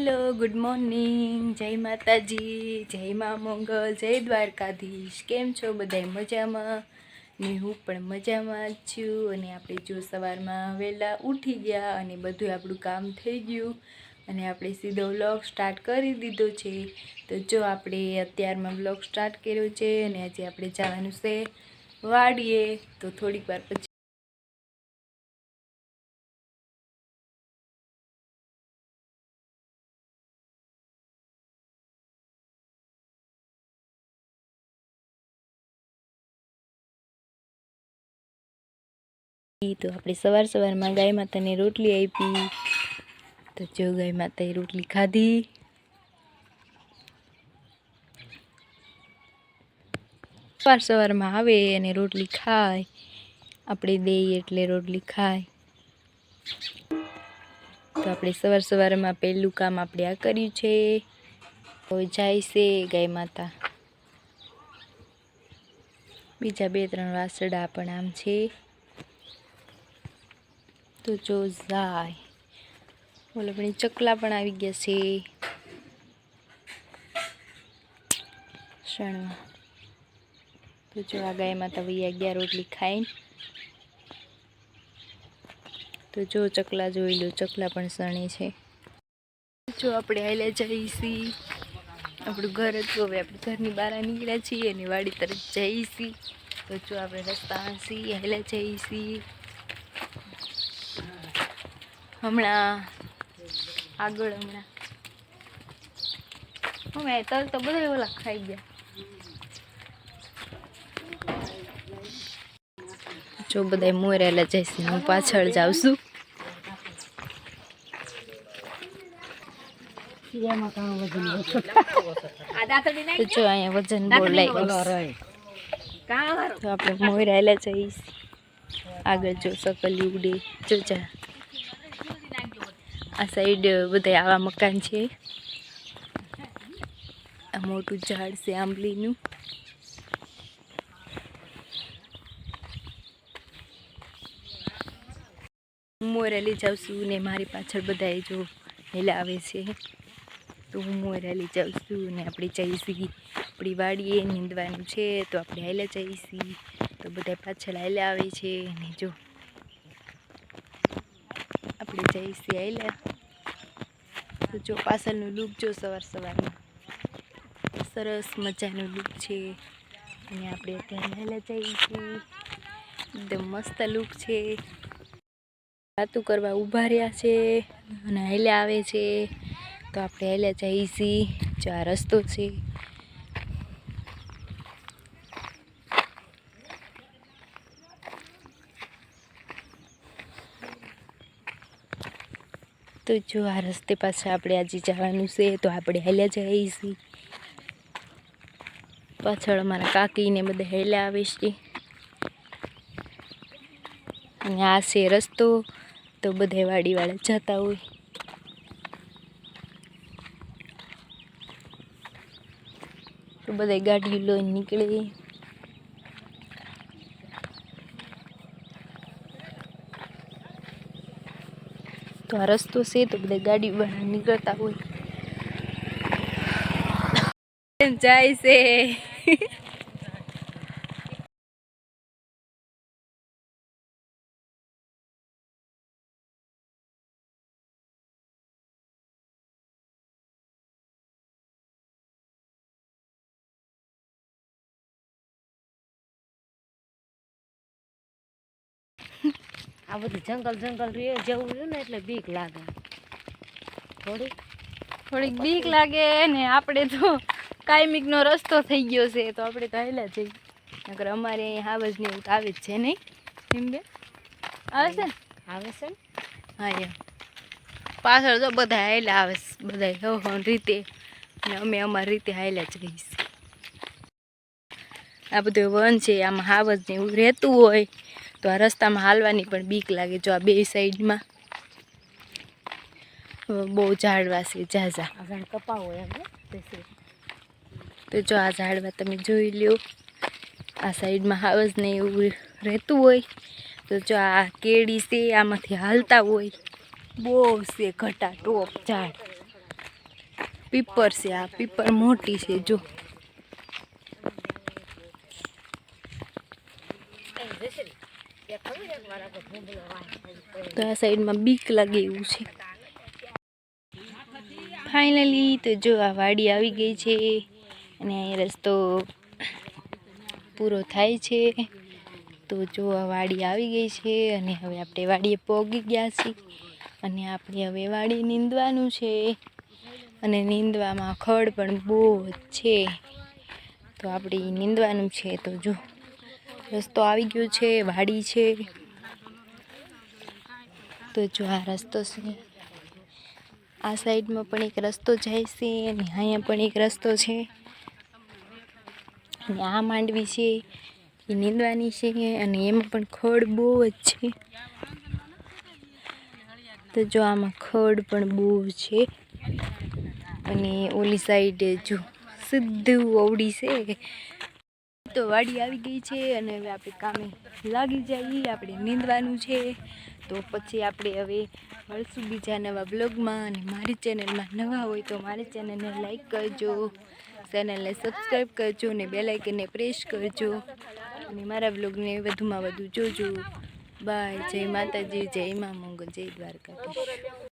Hello, good morning, જય માતાજી, જય મા મંગલ, જય દ્વારકાધીશ. કેમ છો બધાય? મજામાં ને હું પણ મજામાં જ છું. અને આપણે જો સવારમાં વહેલા ઉઠી ગયા અને બધું આપણું કામ થઈ ગયું અને આપણે સીધો વ્લોગ સ્ટાર્ટ કરી દીધો છે. તો જો આપણે અત્યારમાં વ્લોગ સ્ટાર્ટ કર્યો છે અને આજે આપણે જવાનું છે વાડીએ. તો થોડીક વાર પછી તો આપણે સવારમાં ગાય માતાને રોટલી આપી. તો જો ગાય માતાએ રોટલી ખાધી. સવારમાં આવે અને રોટલી ખાય, આપણે દઈએ એટલે રોટલી ખાય. તો આપણે સવારમાં પહેલું કામ આપણે આ કર્યું છે. તો જાય છે ગાય માતા. બીજા 2-3 વાસડા પણ આમ છે. તો જો જાય બોલો, પણ ચકલા પણ આવી ગયા છે શણમાં. તો જો આ ગાય માતા વૈયા ગયા રોટલી ખાઈને. તો જો ચકલા જોઈ લો, ચકલા પણ સણે છે. જો આપણે હાલે જઈએ છીએ, આપણું ઘર હતું, હવે આપણે ઘરની બહાર નીકળ્યા છીએ અને વાડી તરફ જઈએ છીએ. તો જો આપણે રસ્તામાં છીએ, હાલે જઈએ છીએ. હમણાં તલ તો બધા ઓલા ખાઈ ગયા. જો બધા મોરેલા જઈશ, હું પાછળ જાઉં છું. તો જો અહીંયા વજન બોલાય. તો આપણે મોરેલા જઈશ. આગળ જો સકલી ઉડે. જો જા આ સાઈડ બધા આવા મકાન છે. આ મોટું ઝાડ છે આંબલીનું. હું મોરેલી જાઉં છું ને મારી પાછળ બધા જો હેલા આવે છે. તો હું મોરેલી જાઉં છું ને આપણે જઈશી આપણી વાડીએ નીંદવાનું છે. તો આપણે હાલે જઈશી. તો બધા પાછળ હાલે આવે છે. અને જો આપણે જઈશી હાલે. તો જો પાછળનું લુક જો સવારમાં સરસ મજાનું લુક છે. અને આપણે અત્યારે હાલે જઈશી. એકદમ મસ્ત લુક છે. વાતું કરવા ઊભા રહ્યા છે અને હાલે આવે છે. તો આપણે હાલે જઈશી. જો આ રસ્તો છે. તો જો આ રસ્તે પાસે આપણે આજે જવાનું છે. તો આપણે હાલે જઈશી. પાછળ અમારા કાકીને બધા હાલે આવે છે. અને આ છે રસ્તો. તો બધા વાડીવાળા જતા હોય. તો બધા ગાડીઓ લઈને નીકળે. તો આ રસ્તો છે. તો બધા ગાડી વાળા નીકળતા હોય. જાય છે. આ બધું જંગલ જેવું રહ્યું ને એટલે બીક લાગે. થોડીક બીક લાગે ને. આપણે તો કાયમિકનો રસ્તો થઈ ગયો છે. તો આપણે તો હાલ્યા જઈએ. નકર અમારે અહીંયા હાવજ ને એવું આવે જ છે નહીં એમ બે આવે છે ને. હા એમ પાછળ તો બધા હાલ્યા આવે છે. બધા રીતે ને અમે અમારી રીતે હાલ્યા જ રહીશ. આ બધું વન છે. આમાં હાવજ ને એવું રહેતું હોય. તો આ રસ્તામાં હાલવાની પણ બીક લાગે. જો આ બે સાઈડમાં બહુ ઝાડવા છે ઝાઝા. કપા હોય એમ. તો જો આ ઝાડવા તમે જોઈ લ્યો. આ સાઈડમાં હાવજ ને એવું રહેતું હોય. તો જો આ કેડી છે, આમાંથી હાલતા હોય. બહુ છે ઘટા ટોપ ઝાડ. પીપર છે, આ પીપર મોટી છે જો. તો આ સાઈડમાં બીક લાગે એવું છે. ફાઇનલી તો જો આ વાડી આવી ગઈ છે અને અહીં રસ્તો પૂરો થાય છે. તો જો આ વાડી આવી ગઈ છે અને હવે આપણે વાડીએ પહોંચી ગયા છીએ અને આપણે હવે વાડી નીંદવાનું છે અને નીંદવામાં ખડ પણ બહુ જ છે. તો આપણે નીંદવાનું છે. તો જો રસ્તો આવી ગયો છે, વાડી છે. તો જો આ રસ્તો છે, આ સાઈડમાં પણ એક રસ્તો જાય છે અને અહીંયા પણ એક રસ્તો છે અને આ માંડવી છે એ નીંદવાની છે અને એમાં પણ ખડ બહુ જ છે. તો જો આમાં ખડ પણ બહુ છે અને ઓલી સાઈડે જો સીધું ઓવડી છે. તો વાડી આવી ગઈ છે અને હવે આપણે કામે લાગી જઈએ. આપણે નીંદવાનું છે. તો પછી આપણે હવે મળશું બીજા નવા બ્લોગમાં. અને મારી ચેનલમાં નવા હોય તો મારી ચેનલને લાઈક કરજો, ચેનલને સબસ્ક્રાઈબ કરજો અને બેલ આઇકનને પ્રેસ કરજો અને મારા બ્લોગને વધુમાં વધુ જોજો. બાય. જય માતાજી, જય મા મંગલ, જય દ્વારકાધીશ.